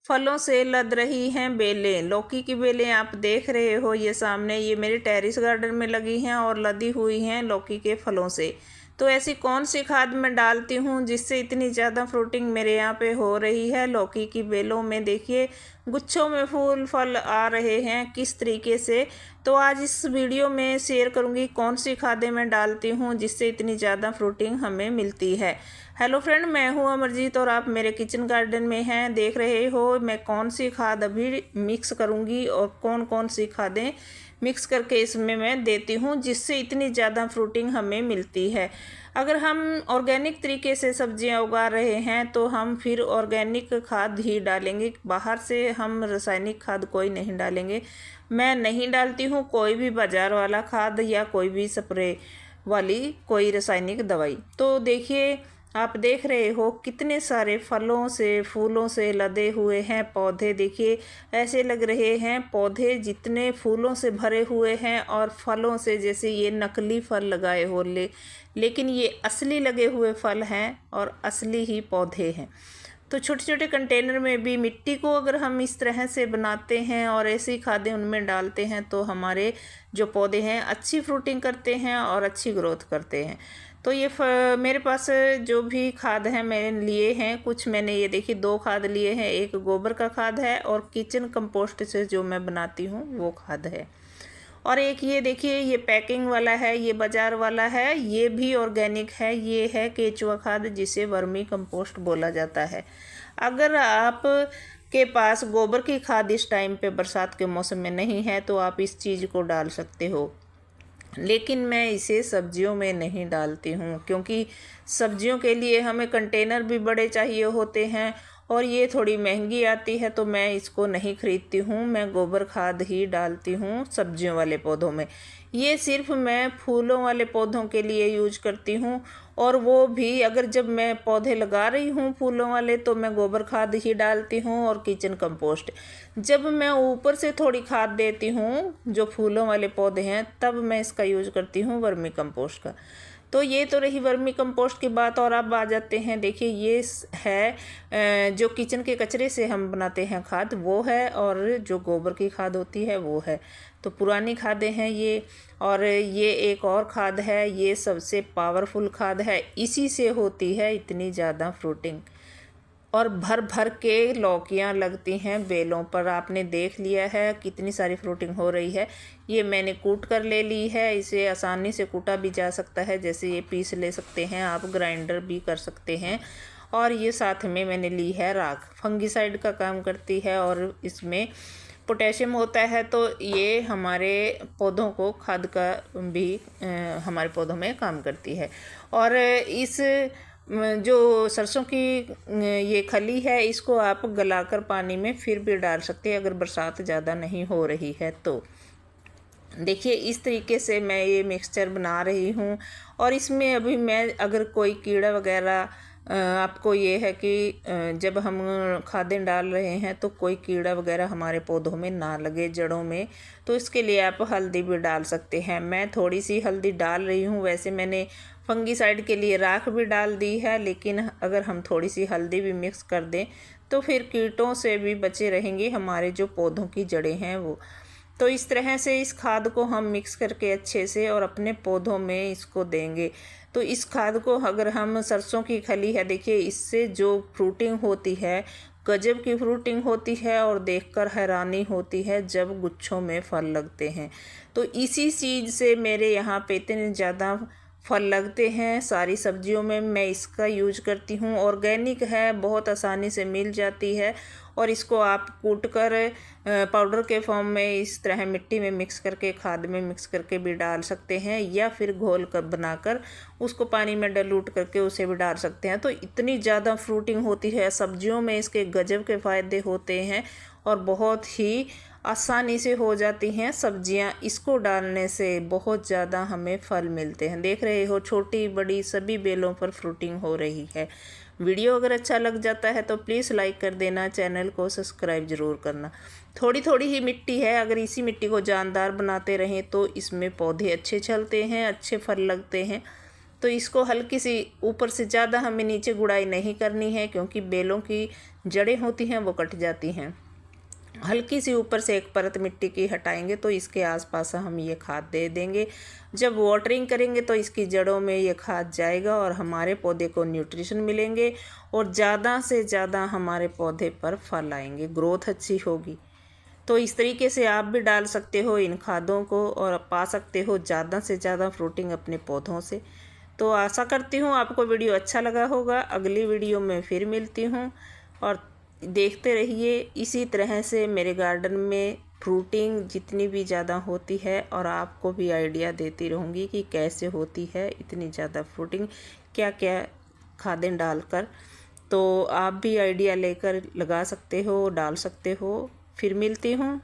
फलों से लद रही हैं बेलें। लौकी की बेलें आप देख रहे हो, ये सामने ये मेरे टेरेस गार्डन में लगी हैं और लदी हुई हैं लौकी के फलों से। तो ऐसी कौन सी खाद मैं डालती हूँ जिससे इतनी ज़्यादा फ्रूटिंग मेरे यहाँ पे हो रही है। लौकी की बेलों में देखिए गुच्छों में फूल फल आ रहे हैं किस तरीके से। तो आज इस वीडियो में शेयर करूँगी कौन सी खादें मैं डालती हूँ जिससे इतनी ज़्यादा फ्रूटिंग हमें मिलती है। हेलो फ्रेंड, मैं हूँ अमरजीत और आप मेरे किचन गार्डन में हैं। देख रहे हो मैं कौन सी खाद अभी मिक्स करूँगी और कौन कौन सी खादें मिक्स करके इसमें मैं देती हूँ जिससे इतनी ज़्यादा फ्रूटिंग हमें मिलती है। अगर हम ऑर्गेनिक तरीके से सब्जियां उगा रहे हैं तो हम फिर ऑर्गेनिक खाद ही डालेंगे, बाहर से हम रासायनिक खाद कोई नहीं डालेंगे। मैं नहीं डालती हूँ कोई भी बाज़ार वाला खाद या कोई भी स्प्रे वाली कोई रासायनिक दवाई। तो देखिए आप देख रहे हो कितने सारे फलों से फूलों से लदे हुए हैं पौधे। देखिए ऐसे लग रहे हैं पौधे जितने फूलों से भरे हुए हैं और फलों से जैसे ये नकली फल लगाए हो लेकिन ये असली लगे हुए फल हैं और असली ही पौधे हैं। तो छोटे छोटे कंटेनर में भी मिट्टी को अगर हम इस तरह से बनाते हैं और ऐसी खादें उनमें डालते हैं तो हमारे जो पौधे हैं अच्छी फ्रूटिंग करते हैं और अच्छी ग्रोथ करते हैं। तो ये मेरे पास जो भी खाद है मैंने लिए हैं, कुछ मैंने ये देखिए 2 खाद लिए हैं। एक गोबर का खाद है और किचन कंपोस्ट से जो मैं बनाती हूँ वो खाद है। और एक ये देखिए ये पैकिंग वाला है, ये बाज़ार वाला है, ये भी ऑर्गेनिक है। ये है केचुआ खाद जिसे वर्मी कंपोस्ट बोला जाता है। अगर आप के पास गोबर की खाद इस टाइम पे बरसात के मौसम में नहीं है तो आप इस चीज़ को डाल सकते हो, लेकिन मैं इसे सब्जियों में नहीं डालती हूँ क्योंकि सब्जियों के लिए हमें कंटेनर भी बड़े चाहिए होते हैं और ये थोड़ी महंगी आती है, तो मैं इसको नहीं खरीदती हूँ। मैं गोबर खाद ही डालती हूँ सब्जियों वाले पौधों में। ये सिर्फ मैं फूलों वाले पौधों के लिए यूज करती हूँ और वो भी अगर जब मैं पौधे लगा रही हूँ फूलों वाले तो मैं गोबर खाद ही डालती हूँ और किचन कंपोस्ट। जब मैं ऊपर से थोड़ी खाद देती हूँ जो फूलों वाले पौधे हैं तब मैं इसका यूज करती हूँ वर्मी कंपोस्ट का। तो ये तो रही वर्मी कंपोस्ट की बात। और अब आ जाते हैं, देखिए ये है जो किचन के कचरे से हम बनाते हैं खाद वो है, और जो गोबर की खाद होती है वो है। तो पुरानी खादें हैं ये। और ये एक और खाद है, ये सबसे पावरफुल खाद है, इसी से होती है इतनी ज़्यादा फ्रूटिंग और भर भर के लौकियाँ लगती हैं बेलों पर। आपने देख लिया है कितनी सारी फ्रूटिंग हो रही है। ये मैंने कूट कर ले ली है, इसे आसानी से कूटा भी जा सकता है, जैसे ये पीस ले सकते हैं आप, ग्राइंडर भी कर सकते हैं। और ये साथ में मैंने ली है राख, फंगीसाइड का काम करती है और इसमें पोटेशियम होता है, तो ये हमारे पौधों को खाद का भी हमारे पौधों में काम करती है। और इस जो सरसों की ये खली है इसको आप गलाकर पानी में फिर भी डाल सकते हैं अगर बरसात ज़्यादा नहीं हो रही है तो। देखिए इस तरीके से मैं ये मिक्सचर बना रही हूँ। और इसमें अभी मैं अगर कोई कीड़ा वगैरह आपको ये है कि जब हम खादें डाल रहे हैं तो कोई कीड़ा वगैरह हमारे पौधों में ना लगे जड़ों में, तो इसके लिए आप हल्दी भी डाल सकते हैं। मैं थोड़ी सी हल्दी डाल रही हूँ, वैसे मैंने फंगीसाइड के लिए राख भी डाल दी है, लेकिन अगर हम थोड़ी सी हल्दी भी मिक्स कर दें तो फिर कीटों से भी बचे रहेंगे हमारे जो पौधों की जड़ें हैं वो। तो इस तरह से इस खाद को हम मिक्स करके अच्छे से और अपने पौधों में इसको देंगे। तो इस खाद को अगर हम सरसों की खली है, देखिए इससे जो फ्रूटिंग होती है गजब की फ्रूटिंग होती है और देखकर हैरानी होती है जब गुच्छों में फल लगते हैं। तो इसी चीज़ से मेरे यहाँ पे इतने ज़्यादा फल लगते हैं सारी सब्जियों में। मैं इसका यूज करती हूँ, ऑर्गेनिक है, बहुत आसानी से मिल जाती है। और इसको आप कूट कर पाउडर के फॉर्म में इस तरह मिट्टी में मिक्स करके खाद में मिक्स करके भी डाल सकते हैं, या फिर घोल कर बनाकर उसको पानी में डाइल्यूट करके उसे भी डाल सकते हैं। तो इतनी ज़्यादा फ्रूटिंग होती है सब्जियों में, इसके गजब के फ़ायदे होते हैं और बहुत ही आसानी से हो जाती हैं सब्जियां। इसको डालने से बहुत ज़्यादा हमें फल मिलते हैं। देख रहे हो छोटी बड़ी सभी बेलों पर फ्रूटिंग हो रही है। वीडियो अगर अच्छा लग जाता है तो प्लीज़ लाइक कर देना, चैनल को सब्सक्राइब ज़रूर करना। थोड़ी थोड़ी ही मिट्टी है, अगर इसी मिट्टी को जानदार बनाते रहें तो इसमें पौधे अच्छे चलते हैं, अच्छे फल लगते हैं। तो इसको हल्की सी ऊपर से ज़्यादा हमें नीचे गुड़ाई नहीं करनी है, क्योंकि बेलों की जड़ें होती हैं वो कट जाती हैं। हल्की सी ऊपर से एक परत मिट्टी की हटाएंगे तो इसके आसपास हम ये खाद दे देंगे। जब वाटरिंग करेंगे तो इसकी जड़ों में ये खाद जाएगा और हमारे पौधे को न्यूट्रिशन मिलेंगे और ज़्यादा से ज़्यादा हमारे पौधे पर फल आएंगे, ग्रोथ अच्छी होगी। तो इस तरीके से आप भी डाल सकते हो इन खादों को और पा सकते हो ज़्यादा से ज़्यादा फ्रूटिंग अपने पौधों से। तो आशा करती हूँ आपको वीडियो अच्छा लगा होगा। अगली वीडियो में फिर मिलती हूँ और देखते रहिए। इसी तरह से मेरे गार्डन में फ्रूटिंग जितनी भी ज़्यादा होती है और आपको भी आइडिया देती रहूँगी कि कैसे होती है इतनी ज़्यादा फ्रूटिंग, क्या क्या खादें डालकर। तो आप भी आइडिया लेकर लगा सकते हो, डाल सकते हो। फिर मिलती हूँ।